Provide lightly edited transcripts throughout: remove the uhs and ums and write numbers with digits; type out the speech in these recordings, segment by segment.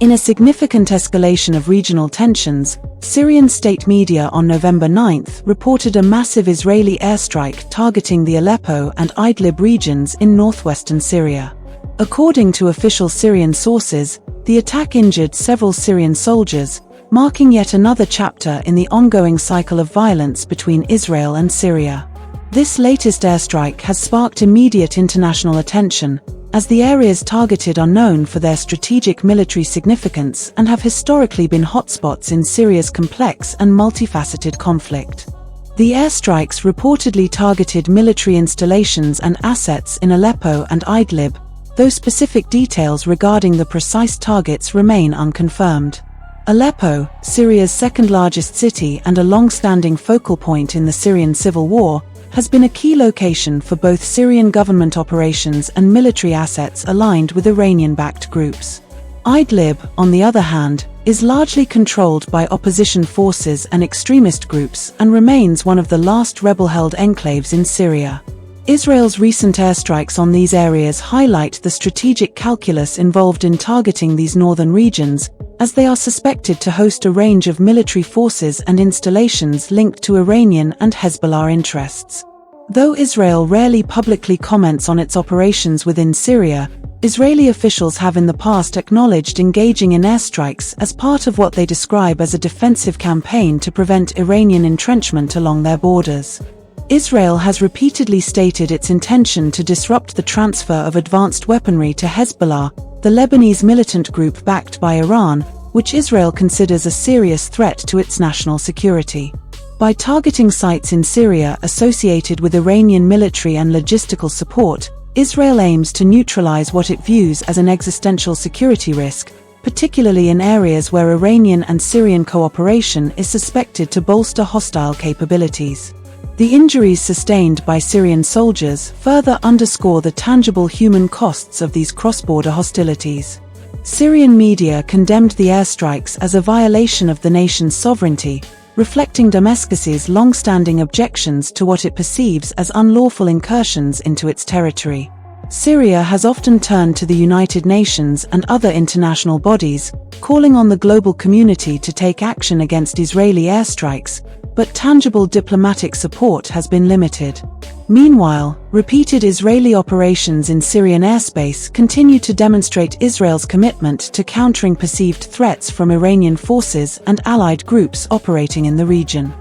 In a significant escalation of regional tensions, Syrian state media on November 9 reported a massive Israeli airstrike targeting the Aleppo and Idlib regions in northwestern Syria. According to official Syrian sources, the attack injured several Syrian soldiers, marking yet another chapter in the ongoing cycle of violence between Israel and Syria. This latest airstrike has sparked immediate international attention, as the areas targeted are known for their strategic military significance and have historically been hotspots in Syria's complex and multifaceted conflict. The airstrikes reportedly targeted military installations and assets in Aleppo and Idlib, though specific details regarding the precise targets remain unconfirmed. Aleppo, Syria's second-largest city and a long-standing focal point in the Syrian civil war, has been a key location for both Syrian government operations and military assets aligned with Iranian-backed groups. Idlib, on the other hand, is largely controlled by opposition forces and extremist groups and remains one of the last rebel-held enclaves in Syria. Israel's recent airstrikes on these areas highlight the strategic calculus involved in targeting these northern regions, as they are suspected to host a range of military forces and installations linked to Iranian and Hezbollah interests. Though Israel rarely publicly comments on its operations within Syria, Israeli officials have in the past acknowledged engaging in airstrikes as part of what they describe as a defensive campaign to prevent Iranian entrenchment along their borders. Israel has repeatedly stated its intention to disrupt the transfer of advanced weaponry to Hezbollah, the Lebanese militant group backed by Iran, which Israel considers a serious threat to its national security. By targeting sites in Syria associated with Iranian military and logistical support, Israel aims to neutralize what it views as an existential security risk, particularly in areas where Iranian and Syrian cooperation is suspected to bolster hostile capabilities. The injuries sustained by Syrian soldiers further underscore the tangible human costs of these cross-border hostilities. Syrian media condemned the airstrikes as a violation of the nation's sovereignty, reflecting Damascus's long-standing objections to what it perceives as unlawful incursions into its territory. Syria has often turned to the United Nations and other international bodies, calling on the global community to take action against Israeli airstrikes, but tangible diplomatic support has been limited. Meanwhile, repeated Israeli operations in Syrian airspace continue to demonstrate Israel's commitment to countering perceived threats from Iranian forces and allied groups operating in the region.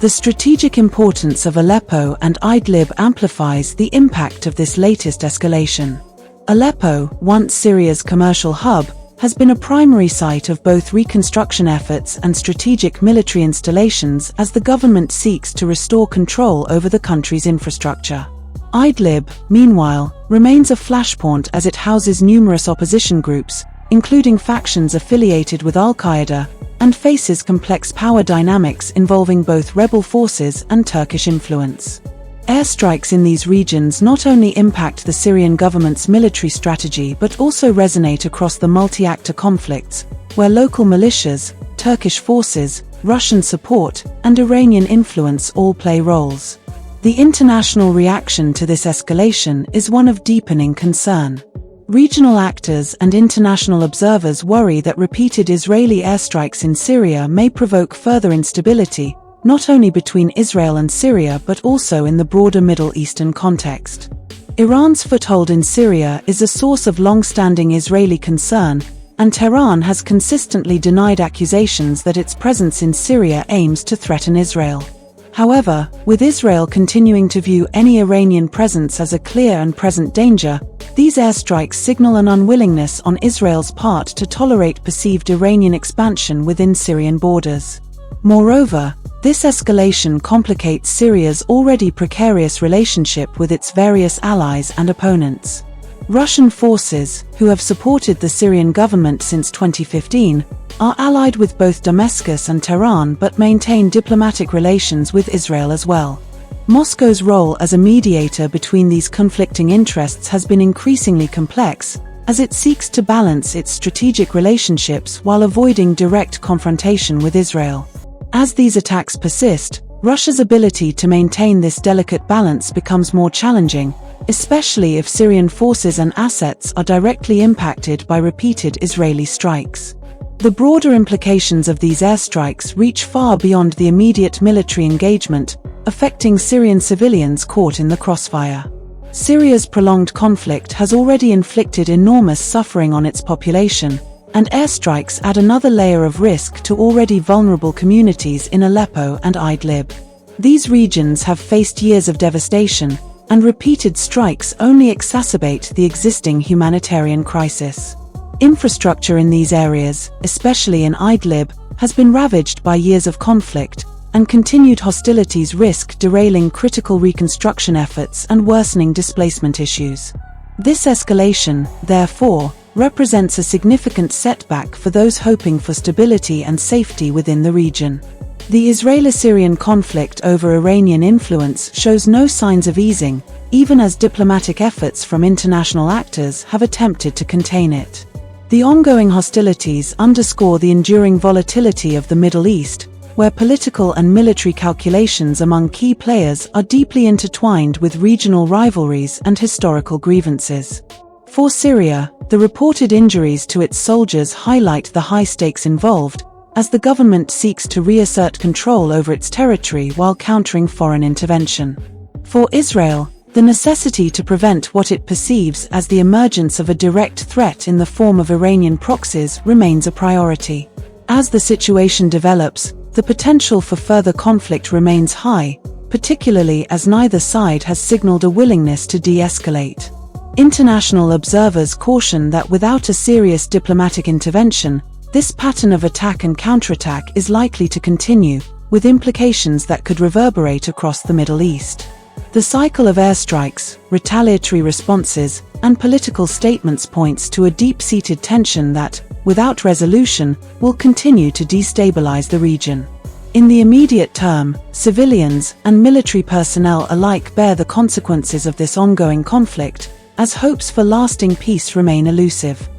The strategic importance of Aleppo and Idlib amplifies the impact of this latest escalation. Aleppo, once Syria's commercial hub, has been a primary site of both reconstruction efforts and strategic military installations as the government seeks to restore control over the country's infrastructure. Idlib, meanwhile, remains a flashpoint as it houses numerous opposition groups, including factions affiliated with Al-Qaeda, and faces complex power dynamics involving both rebel forces and Turkish influence. Airstrikes in these regions not only impact the Syrian government's military strategy but also resonate across the multi-actor conflicts, where local militias, Turkish forces, Russian support, and Iranian influence all play roles. The international reaction to this escalation is one of deepening concern. Regional actors and international observers worry that repeated Israeli airstrikes in Syria may provoke further instability, not only between Israel and Syria but also in the broader Middle Eastern context. Iran's foothold in Syria is a source of long-standing Israeli concern, and Tehran has consistently denied accusations that its presence in Syria aims to threaten Israel. However, with Israel continuing to view any Iranian presence as a clear and present danger, these airstrikes signal an unwillingness on Israel's part to tolerate perceived Iranian expansion within Syrian borders. Moreover, this escalation complicates Syria's already precarious relationship with its various allies and opponents. Russian forces, who have supported the Syrian government since 2015, are allied with both Damascus and Tehran but maintain diplomatic relations with Israel as well. Moscow's role as a mediator between these conflicting interests has been increasingly complex, as it seeks to balance its strategic relationships while avoiding direct confrontation with Israel. As these attacks persist, Russia's ability to maintain this delicate balance becomes more challenging, especially if Syrian forces and assets are directly impacted by repeated Israeli strikes. The broader implications of these airstrikes reach far beyond the immediate military engagement, affecting Syrian civilians caught in the crossfire. Syria's prolonged conflict has already inflicted enormous suffering on its population, and airstrikes add another layer of risk to already vulnerable communities in Aleppo and Idlib. These regions have faced years of devastation, and repeated strikes only exacerbate the existing humanitarian crisis. Infrastructure in these areas, especially in Idlib, has been ravaged by years of conflict, and continued hostilities risk derailing critical reconstruction efforts and worsening displacement issues. This escalation, therefore, represents a significant setback for those hoping for stability and safety within the region. The Israeli-Syrian conflict over Iranian influence shows no signs of easing, even as diplomatic efforts from international actors have attempted to contain it. The ongoing hostilities underscore the enduring volatility of the Middle East, where political and military calculations among key players are deeply intertwined with regional rivalries and historical grievances. For Syria, the reported injuries to its soldiers highlight the high stakes involved, as the government seeks to reassert control over its territory while countering foreign intervention. For Israel, the necessity to prevent what it perceives as the emergence of a direct threat in the form of Iranian proxies remains a priority. As the situation develops, the potential for further conflict remains high, particularly as neither side has signaled a willingness to de-escalate. International observers caution that without a serious diplomatic intervention, this pattern of attack and counterattack is likely to continue, with implications that could reverberate across the Middle East. The cycle of airstrikes, retaliatory responses, and political statements points to a deep-seated tension that, without resolution, will continue to destabilize the region. In the immediate term, civilians and military personnel alike bear the consequences of this ongoing conflict, as hopes for lasting peace remain elusive.